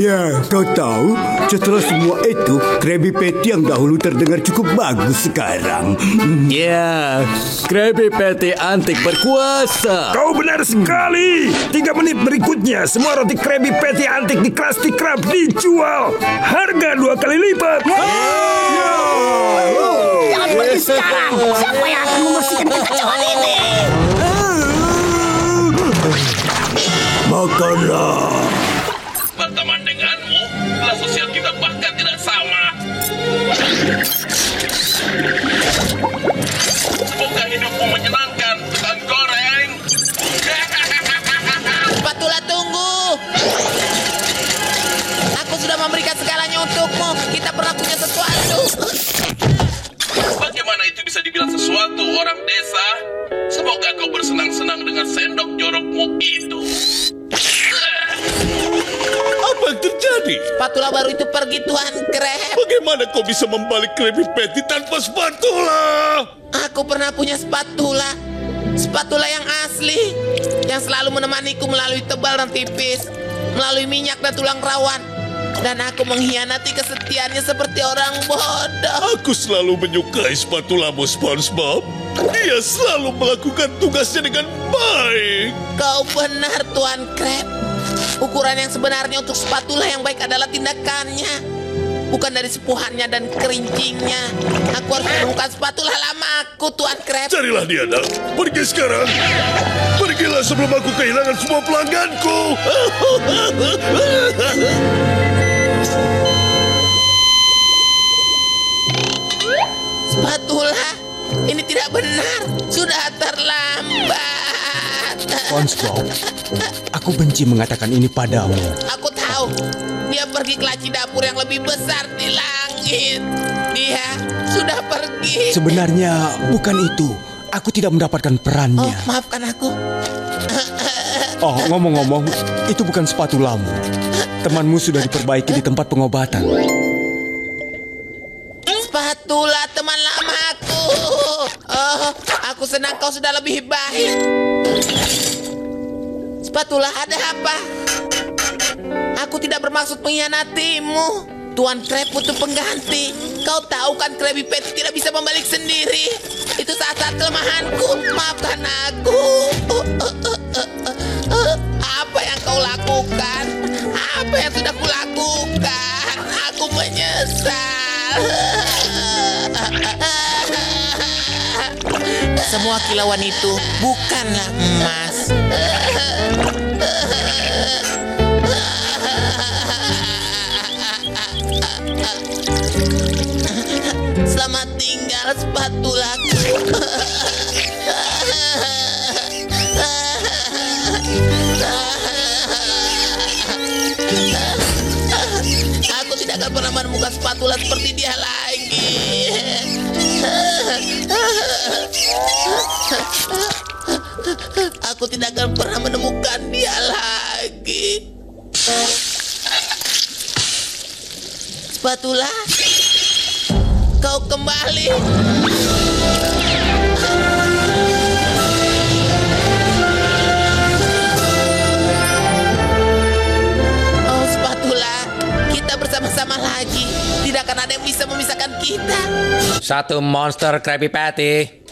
Ya, kau tahu, setelah semua itu, Krabby Patty yang dahulu terdengar cukup bagus sekarang. Ya, Krabby Patty antik berkuasa. Kau benar sekali. 3 menit berikutnya, semua roti Krabby Patty antik di Krusty Krab dijual. Harga 2 kali lipat. Jangan pergi sekarang. Siapa yang akan membersihkan kekacauan ini? Makanlah. Berteman denganmu, kelas sosial kita bahkan tidak sama. Semoga hidupmu menyenangkan, tukang goreng. Spatula, tunggu. Aku sudah memberikan segalanya untukmu. Kita pernah punya sesuatu. Bagaimana itu bisa dibilang sesuatu, orang desa? Semoga kau bersenang-senang dengan sendok jorokmu itu. Apa yang terjadi? terjadi? Spatula baru itu pergi, Tuan Krab. Bagaimana kau bisa membalik Krabby Patty tanpa spatula? Aku pernah punya spatula. Spatula yang asli. Yang selalu menemaniku melalui tebal dan tipis. Melalui minyak dan tulang rawan. Dan aku mengkhianati kesetiaannya seperti orang bodoh. Aku selalu menyukai spatulamu, SpongeBob. Dia selalu melakukan tugasnya dengan baik. Kau benar, Tuan Krab. Ukuran yang sebenarnya untuk spatula yang baik adalah tindakannya. Bukan dari sepuhannya dan kerincingnya. Aku harus menemukan spatula lama aku, Tuan Krab. Carilah dia, nak. Pergi sekarang. Pergilah sebelum aku kehilangan semua pelangganku. Spatula, ini tidak benar. Sudah terlambat. SpongeBob, aku benci mengatakan ini padamu. Aku tahu. Dia pergi ke laci dapur yang lebih besar di langit. Dia sudah pergi. Sebenarnya bukan itu. Aku tidak mendapatkan perannya. Oh, maafkan aku. Oh, ngomong-ngomong, itu bukan spatulamu. Temanmu sudah diperbaiki di tempat pengobatan. Spatula teman lamaku. Oh, aku senang kau sudah lebih baik. Spatula, ada apa? Aku tidak bermaksud mengkhianatimu. Tuan Krab butuh pengganti. Kau tahu kan Krabby Patty tidak bisa membalik sendiri. Itu saat-saat kelemahanku. Maafkan aku. Apa yang kau lakukan? Apa yang sudah kulakukan? Aku menyesal. Semua kilauan itu bukanlah emas. Selamat tinggal spatulaku. Aku tidak akan pernah menemukan spatula seperti dia lagi. Aku tidak akan pernah menemukan dia lagi. Spatula, kau kembali. Oh, spatula, kita bersama-sama lagi. Tidak akan ada yang bisa memisahkan kita. Satu monster Krabby Patty.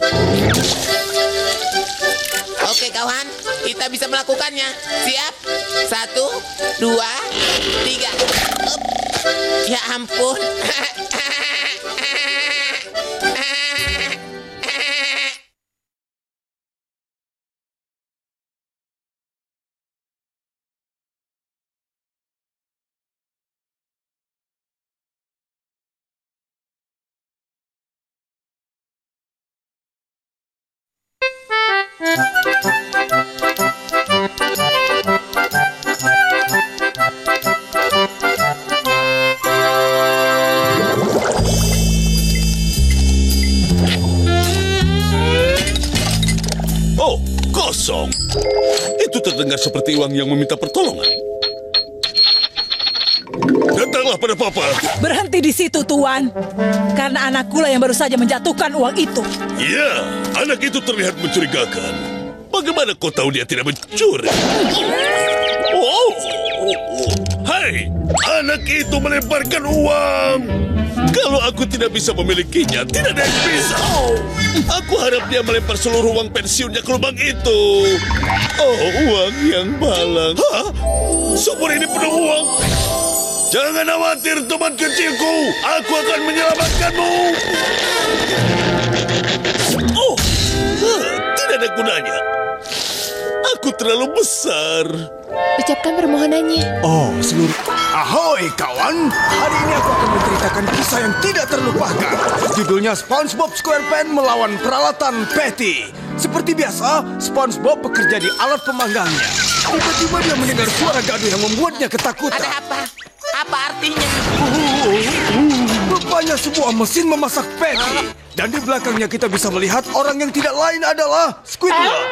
Oke kawan, kita bisa melakukannya. Siap? 1, 2, 3. Up. Ya ampun. Oh, kosong. Itu terdengar seperti uang yang meminta pertolongan. Datanglah pada papa. Berhenti di situ, Tuan. Karena anakku lah yang baru saja menjatuhkan uang itu. Ya, anak itu terlihat mencurigakan. Bagaimana kau tahu dia tidak mencuri? Oh, hai, anak itu melemparkan uang. Kalau aku tidak bisa memilikinya, tidak ada yang bisa. Aku harap dia melempar seluruh uang pensiunnya ke lubang itu. Oh, uang yang balang. Hah? Sumur ini penuh uang. Jangan khawatir, teman kecilku. Aku akan menyelamatkanmu. Oh, tidak ada gunanya. Aku terlalu besar. Ucapkan permohonannya. Oh, seluruh... Ahoy, kawan. Hari ini aku akan menceritakan kisah yang tidak terlupakan. Judulnya SpongeBob SquarePants melawan peralatan Patty. Seperti biasa, SpongeBob bekerja di alat pemanggangnya. Tiba-tiba dia mendengar suara gaduh yang membuatnya ketakutan. Ada apa? Apa artinya? Rupanya sebuah mesin memasak Patty. Dan di belakangnya kita bisa melihat orang yang tidak lain adalah Squidward.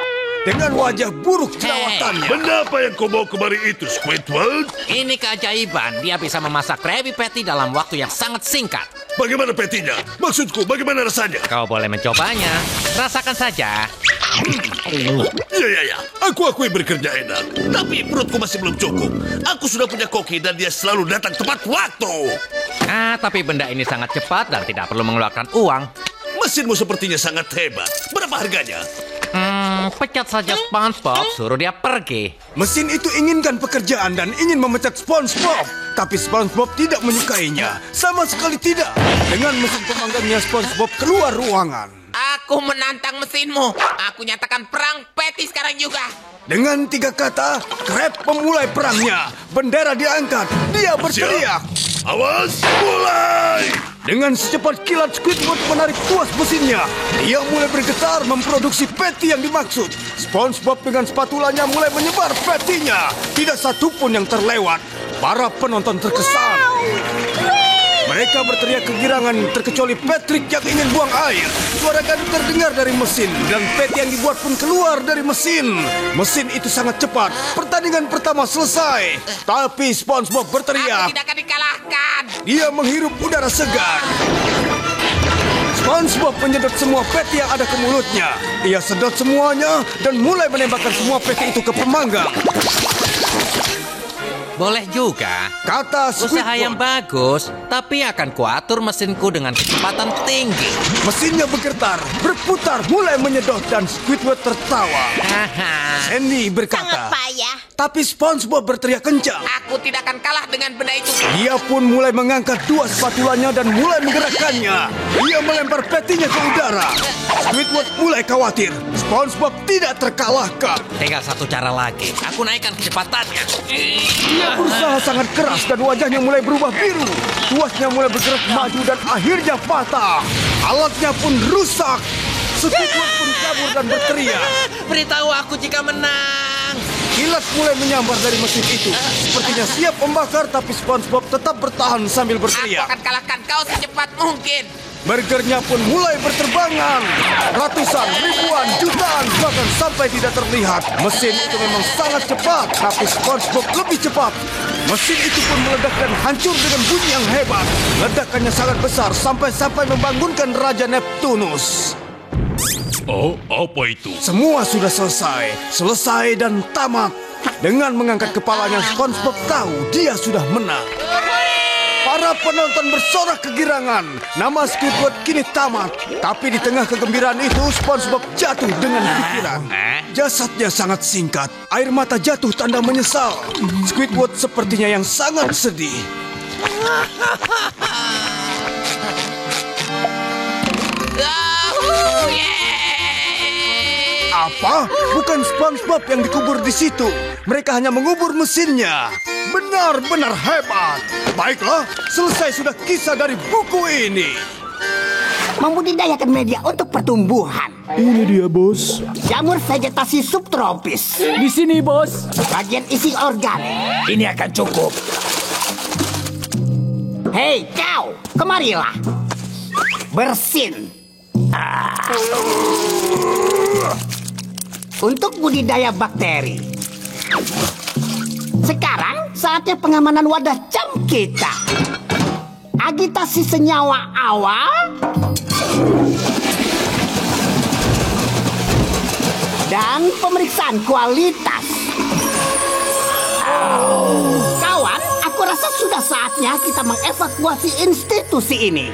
dengan wajah buruk jerawatannya. Benda apa yang kau bawa kemari itu, Squidward? Ini keajaiban. Dia bisa memasak Krabby Patty dalam waktu yang sangat singkat. Bagaimana petinya? Maksudku, bagaimana rasanya? Kau boleh mencobanya. Rasakan saja. Ya. Aku akui bekerja enak. Tapi perutku masih belum cukup. Aku sudah punya koki dan dia selalu datang tepat waktu. Tapi benda ini sangat cepat dan tidak perlu mengeluarkan uang. Mesinmu sepertinya sangat hebat. Berapa harganya? Pecat saja SpongeBob, suruh dia pergi. Mesin itu inginkan pekerjaan dan ingin memecat SpongeBob. Tapi SpongeBob tidak menyukainya. Sama sekali tidak. Dengan mesin pemanggangnya, SpongeBob keluar ruangan. Aku menantang mesinmu. Aku nyatakan perang Patty sekarang juga. Dengan 3 kata, Krab memulai perangnya. Bendera diangkat. Dia berteriak. Awas, mulai! Dengan secepat kilat, Squidward menarik tuas mesinnya. Dia mulai bergetar memproduksi patty yang dimaksud. SpongeBob dengan spatulanya mulai menyebar patty-nya. Tidak satupun yang terlewat. Para penonton terkesan. Mereka berteriak kegirangan terkecuali Patrick yang ingin buang air. Suara gaduh terdengar dari mesin dan patty yang dibuat pun keluar dari mesin. Mesin itu sangat cepat. Pertandingan pertama selesai. Tapi SpongeBob berteriak. Aku tidak akan dikalahkan. Dia menghirup udara segar. SpongeBob menyedot semua patty yang ada ke mulutnya. Ia sedot semuanya dan mulai menembakkan semua patty itu ke pemanggang. Boleh juga. Kata Squidward. Usaha yang bagus, tapi akan kuatur mesinku dengan kecepatan tinggi. Mesinnya bergetar, berputar, mulai menyedot dan Squidward tertawa. Sandy berkata, sangat payah. Tapi SpongeBob berteriak kencang. Aku tidak akan kalah dengan benda itu. Dia pun mulai mengangkat 2 spatulanya dan mulai menggerakkannya. Dia melempar patty-nya ke udara. Squidward mulai khawatir. SpongeBob tidak terkalahkan. Tinggal satu cara lagi. Aku naikkan kecepatannya. Dia berusaha sangat keras dan wajahnya mulai berubah biru. Tuasnya mulai bergerak maju dan akhirnya patah. Alatnya pun rusak. Squidward pun kabur dan berteriak. Beritahu aku jika menang. Kilat mulai menyambar dari mesin itu. Sepertinya siap membakar, tapi SpongeBob tetap bertahan sambil berteriak. Aku akan kalahkan kau secepat mungkin. Burgernya pun mulai berterbangan. Ratusan, ribuan, jutaan, bahkan sampai tidak terlihat. Mesin itu memang sangat cepat, tapi SpongeBob lebih cepat. Mesin itu pun meledak dan hancur dengan bunyi yang hebat. Ledakannya sangat besar sampai-sampai membangunkan Raja Neptunus. Oh, apa itu? Semua sudah selesai dan tamat. Dengan mengangkat kepalanya, SpongeBob tahu dia sudah menang. Para penonton bersorak kegirangan. Nama Squidward kini tamat. Tapi di tengah kegembiraan itu, SpongeBob jatuh dengan pikiran. Jasadnya sangat singkat. Air mata jatuh tanda menyesal. Squidward sepertinya yang sangat sedih. Apa? Bukan SpongeBob yang dikubur di situ. Mereka hanya mengubur mesinnya. Benar-benar hebat. Baiklah, selesai sudah kisah dari buku ini. Membudidayakan media untuk pertumbuhan. Ini dia, Bos. Jamur vegetasi subtropis. Di sini, Bos. Bagian isi organik. Ini akan cukup. Hei, kau, kemarilah. Bersin. Untuk budidaya bakteri. Sekarang saatnya pengamanan wadah jam kita. Agitasi senyawa awal. Dan pemeriksaan kualitas. Kawan, aku rasa sudah saatnya kita mengevakuasi institusi ini.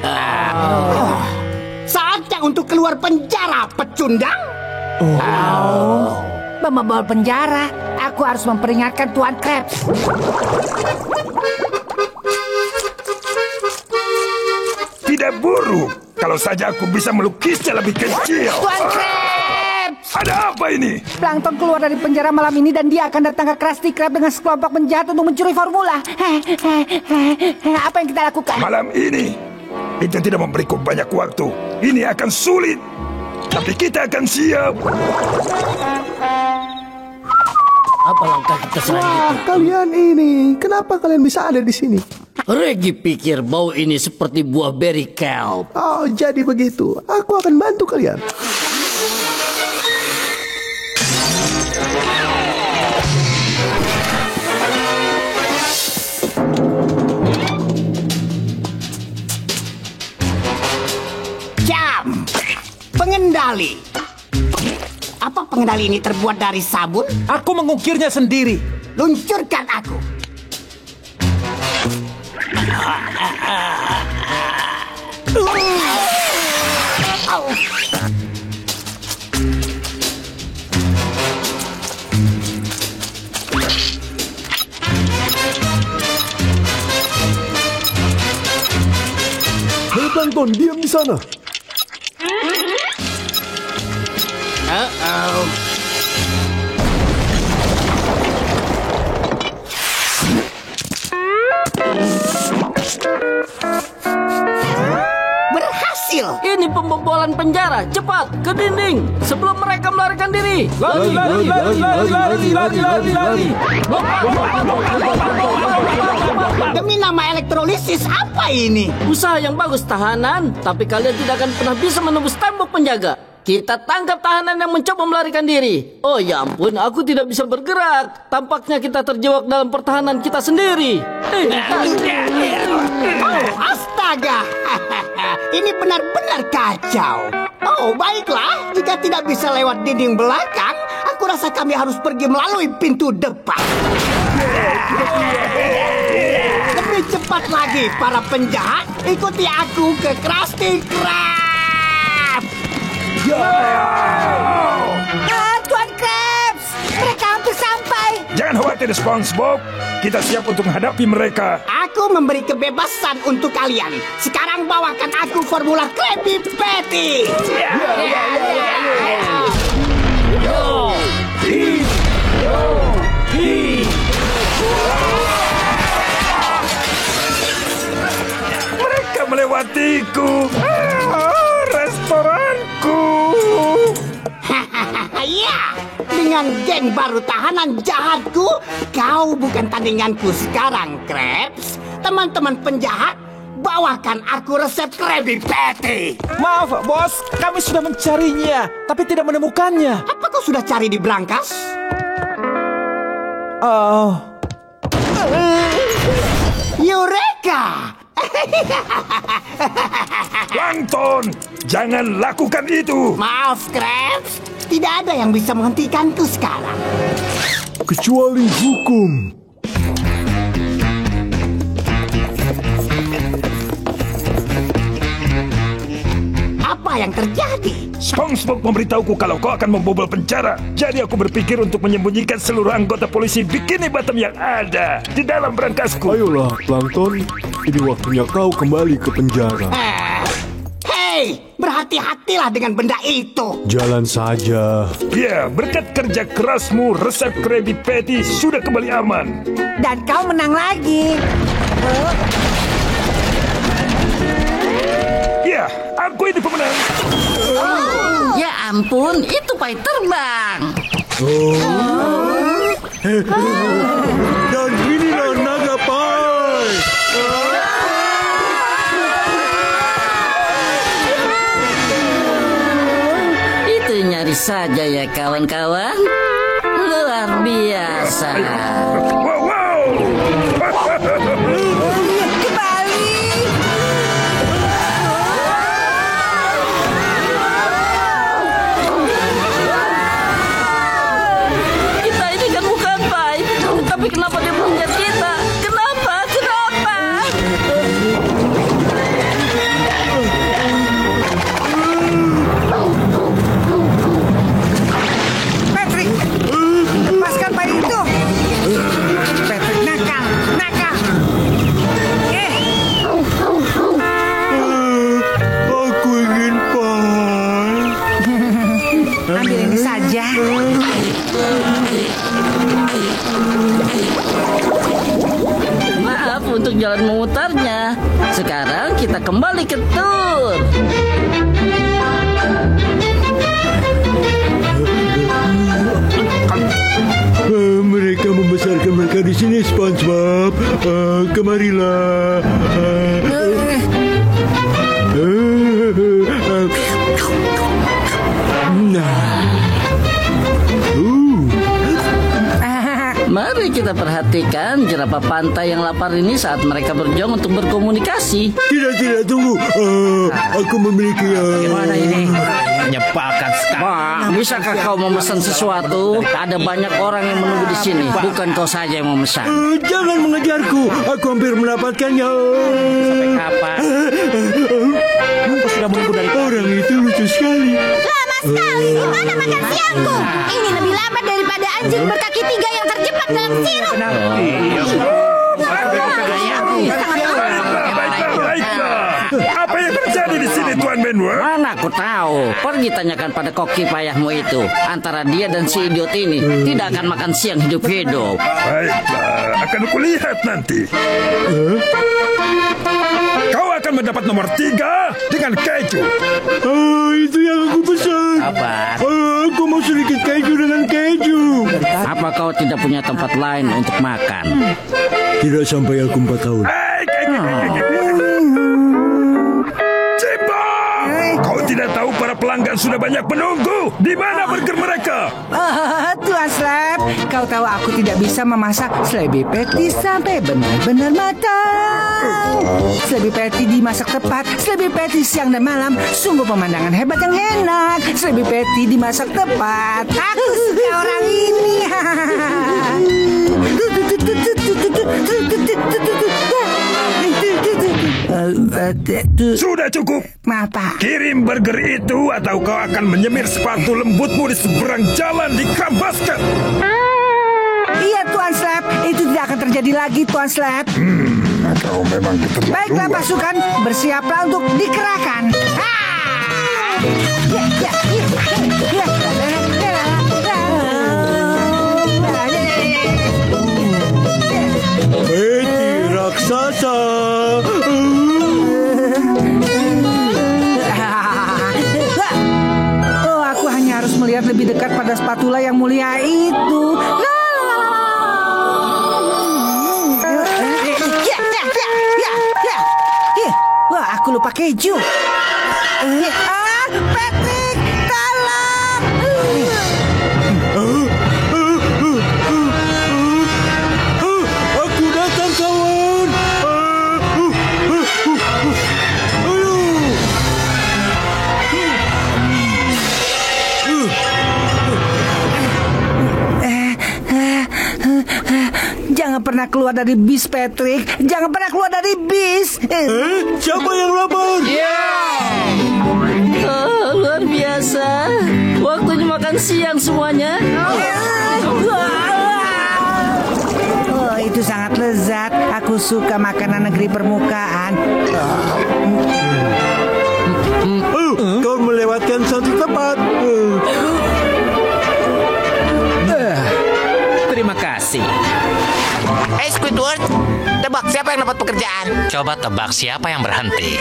Saatnya untuk keluar penjara, pecundang. Membobol penjara. Aku harus memperingatkan Tuan Krabs. Tidak buruk. Kalau saja aku bisa melukisnya lebih kecil. Tuan Krabs! Ada apa ini? Plankton keluar dari penjara malam ini dan dia akan datang ke Krusty Krab dengan sekelompok penjahat untuk mencuri formula. Apa yang kita lakukan? Malam ini, itu tidak memberiku banyak waktu. Ini akan sulit. Tapi kita akan siap. Apa langkah kita selanjutnya? Kalian ini, kenapa kalian bisa ada di sini? Reggie pikir bau ini seperti buah berry kelp. Oh, jadi begitu. Aku akan bantu kalian. pengendali. Apa pengendali ini terbuat dari sabun? Aku mengukirnya sendiri. Luncurkan aku. Hei Plankton, diam di sana. Berhasil. Ini pembobolan penjara. Cepat ke dinding sebelum mereka melarikan diri. Lari, lari, lari, lari, lari, lari, lari, lari. Demi nama elektrolisis, apa ini? Usaha yang bagus tahanan, tapi kalian tidak akan pernah bisa menembus tembok penjaga. Kita tangkap tahanan yang mencoba melarikan diri. Oh ya ampun, aku tidak bisa bergerak. Tampaknya kita terjebak dalam pertahanan kita sendiri. Oh, astaga. Ini benar-benar kacau. Oh, baiklah. Jika tidak bisa lewat dinding belakang, aku rasa kami harus pergi melalui pintu depan. Lebih cepat lagi, para penjahat. Ikuti aku ke Krusty Krab. Tuan Krabs, mereka hampir sampai. Jangan khawatir, SpongeBob. Kita siap untuk menghadapi mereka. Aku memberi kebebasan untuk kalian. Sekarang bawakan aku formula Krabby Patty. Mereka melewatiku. Restoranku. Ya, dengan geng baru tahanan jahatku, kau bukan tandinganku sekarang, Krabs. Teman-teman penjahat, bawakan aku resep Krabby Patty. Maaf, bos. Kami sudah mencarinya, tapi tidak menemukannya. Apa kau sudah cari di brankas? Eureka! Plankton, jangan lakukan itu. Maaf, Krabs. Tidak ada yang bisa menghentikanku sekarang. Kecuali hukum. Apa yang terjadi? SpongeBob memberitahuku kalau kau akan membobol penjara. Jadi aku berpikir untuk menyembunyikan seluruh anggota polisi Bikini Bottom yang ada di dalam berangkasku. Ayolah, Plankton. Ini waktunya kau kembali ke penjara. Hei, berhati-hatilah dengan benda itu. Jalan saja. Ya, berkat kerja kerasmu, resep Krabby Patty sudah kembali aman. Dan kau menang lagi. Ya, aku ini pemenang. Ya ampun, itu pai terbang. Dan inilah naga pai. Itu nyaris saja ya kawan-kawan. Luar biasa. Tapi kenapa dia mengejar kita? Kenapa? Patrick, lepaskan bayi itu. Patrick nakal. Aku ingin pai. Ambil ini saja. Maaf untuk jalan memutarnya. Sekarang kita kembali ke tur. Mereka membesarkan mereka di sini, SpongeBob. Kemarilah. Mari kita perhatikan jerapah pantai yang lapar ini saat mereka berjuang untuk berkomunikasi. Tidak, tunggu. Aku memiliki... Gimana ini? Menyebalkan sekali. Bisakah kau memesan sesuatu? Ada banyak orang yang menunggu di sini. Bukan kau saja yang memesan. Jangan mengejarku. Aku hampir mendapatkannya. Sampai kapan? Aku sudah menunggu dari orang itu lucu sekali. Lama sekali. Di mana makan siangku? Ini lebih lama daripada anjing berkaki 3 yang terjebak dalam sirup. Apa yang terjadi di sini, Tuan Benwa? Mana aku tahu. Pergi tanyakan pada koki payahmu itu. Antara dia dan si idiot ini tidak akan makan siang hidup-hidup. Baiklah, akan kulihat nanti. Kau akan mendapat nomor 3 dengan keju. Itu yang aku pesan. Apa? Aku mau sedikit keju dengan keju. Apa kau tidak punya tempat lain untuk makan? Tidak sampai aku 4 tahun. Kau tidak tahu para pelanggan sudah banyak menunggu. Di mana burger mereka? Tuan Slap, kau tahu aku tidak bisa memasak Slabby Patty sampai benar-benar matang. Slabby Patty dimasak tepat, Slabby Patty siang dan malam, sungguh pemandangan hebat yang enak. Slabby Patty dimasak tepat. Aku suka orang ini. Sudah cukup. Apa? Kirim burger itu atau kau akan menyemir sepatu lembutmu di seberang jalan di Krambasket. Iya, Tuan Slap. Itu tidak akan terjadi lagi, Tuan Slap. Kau memang keterlaluan. Baiklah pasukan, bersiaplah untuk dikerahkan. Patty raksasa. Aku hanya harus melihat lebih dekat pada spatula yang mulia itu. Wah, aku lupa keju. Patrick, tolong! Aku datang, kawan. Jangan pernah keluar dari bis, Patrick. Jangan pernah keluar dari bis. Siapa yang lapar? Luar biasa. Waktunya makan siang semuanya. Itu sangat lezat. Aku suka makanan negeri permukaan. Kau melewatkan satu tempat. Terima kasih. Squidward, tebak siapa yang dapat pekerjaan? Coba tebak siapa yang berhenti.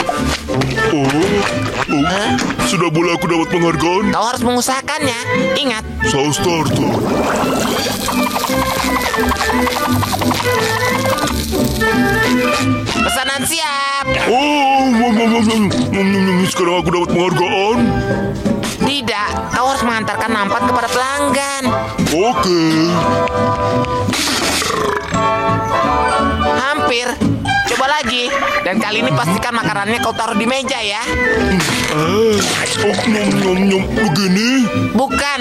Sudah boleh aku dapat penghargaan? Kau harus mengusahakannya. Ingat. Saus tartar. Pesanan siap. Sekarang aku dapat penghargaan? Tidak, kau harus mengantarkan nampan kepada pelanggan. Oke. Hampir. Coba lagi. Dan kali ini pastikan makanannya kau taruh di meja ya. Begini? Bukan.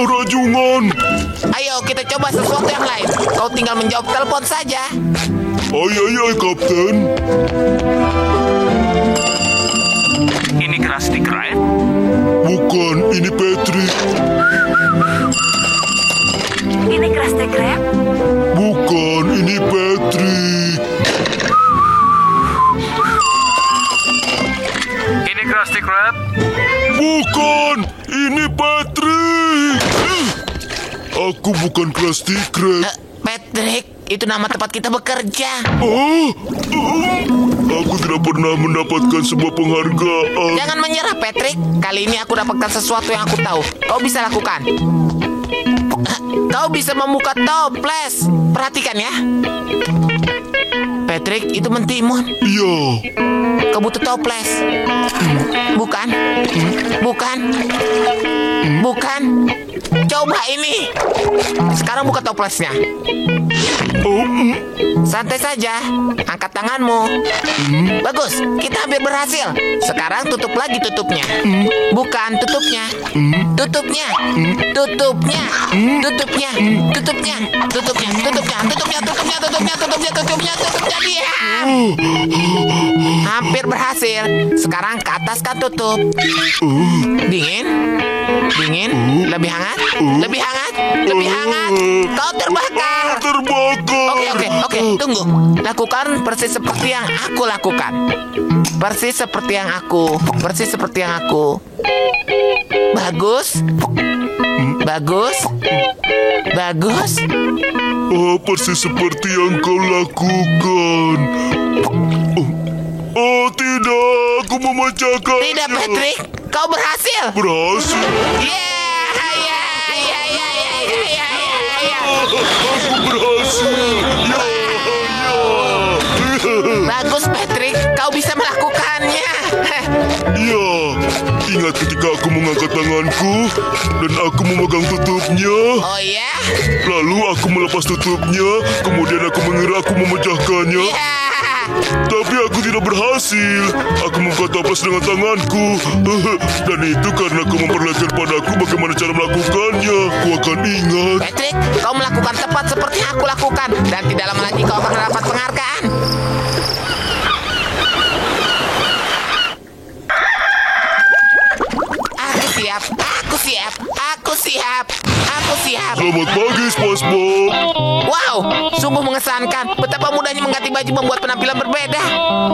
Rajungan. Ayo kita coba sesuatu yang lain. Kau tinggal menjawab telepon saja. Ay, Kapten. Ini Krusty Krab? Bukan, ini Patrick. Ini Krusty Krab? Bukan, ini Patrick. Ini Krusty Krab? Bukan, ini Patrick. Aku bukan Krusty Krab. Patrick, itu nama tempat kita bekerja. Aku tidak pernah mendapatkan sebuah penghargaan. Jangan menyerah, Patrick. Kali ini aku dapatkan sesuatu yang aku tahu. Kau bisa lakukan. Kau bisa membuka toples. Perhatikan ya. Patrick, itu mentimun. Iya. Kau butuh toples. Bukan. Bukan. Bukan. Coba ini. Sekarang buka toplesnya. Santai saja. Angkat tanganmu. Bagus, kita hampir berhasil. Sekarang tutup lagi tutupnya. Bukan tutupnya. Tutupnya. Tutupnya. Tutupnya. Tutupnya. Tutupnya. Tutupnya. Tutupnya. Tutupnya. Tutupnya. Tutupnya. Tutupnya. Tutupnya. Diam. Hampir berhasil. Sekarang ke atas kan tutup. Dingin. Dingin. Lebih hangat. Lebih hangat. Lebih hangat. Kau terbakar. Oke, tunggu. Lakukan persis seperti yang aku lakukan. Persis seperti yang aku. Bagus. Bagus. Bagus. Persis seperti yang kau lakukan. Oh tidak, aku memecahkan. Tidak, Patrick. Kau berhasil. Berhasil. Aku berhasil. Bagus, Patrick. Kau bisa melakukannya. Ya, ingat ketika aku mengangkat tanganku dan aku memegang tutupnya. Oh ya? Lalu aku melepas tutupnya, kemudian aku mengira aku memecahkannya. Tapi aku tidak berhasil. Aku membuka toples dengan tanganku. Dan itu karena kau memperlihatkan padaku bagaimana cara melakukannya. Aku akan ingat. Patrick, kau melakukan tepat seperti yang aku lakukan. Dan tidak lama lagi kau akan mendapat penghargaan. Aku siap. Selamat pagi, SpongeBob. Wow, sungguh mengesankan. Betapa mudahnya mengganti baju membuat penampilan berbeda.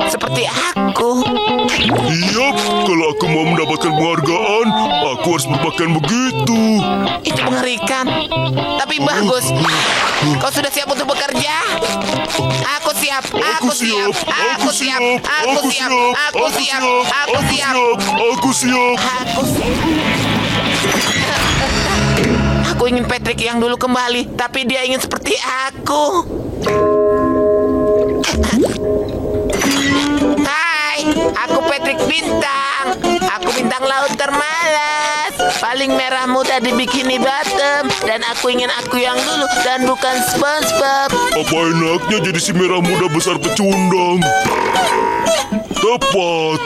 Seperti aku. Iya, kalau aku mau mendapatkan penghargaan, aku harus berpakaian begitu. Itu mengerikan. Tapi bagus. Kau sudah siap untuk bekerja? Aku siap. Aku ingin Patrick yang dulu kembali, tapi dia ingin seperti aku. Hai, aku Patrick Bintang. Aku bintang laut termalas, paling merah muda di Bikini Bottom. Dan aku ingin aku yang dulu dan bukan SpongeBob. Apa enaknya jadi si merah muda besar pecundang? Tepat.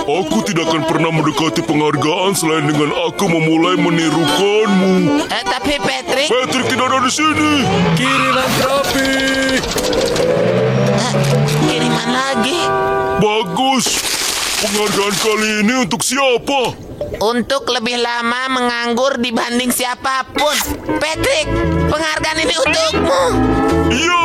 Aku tidak akan pernah mendekati penghargaan selain dengan aku memulai menirukanmu. Tapi Patrick tidak ada di sini. Kiriman trofi. Kiriman lagi. Bagus. Penghargaan kali ini untuk siapa? Untuk lebih lama menganggur dibanding siapapun. Patrick, penghargaan ini untukmu. Yo.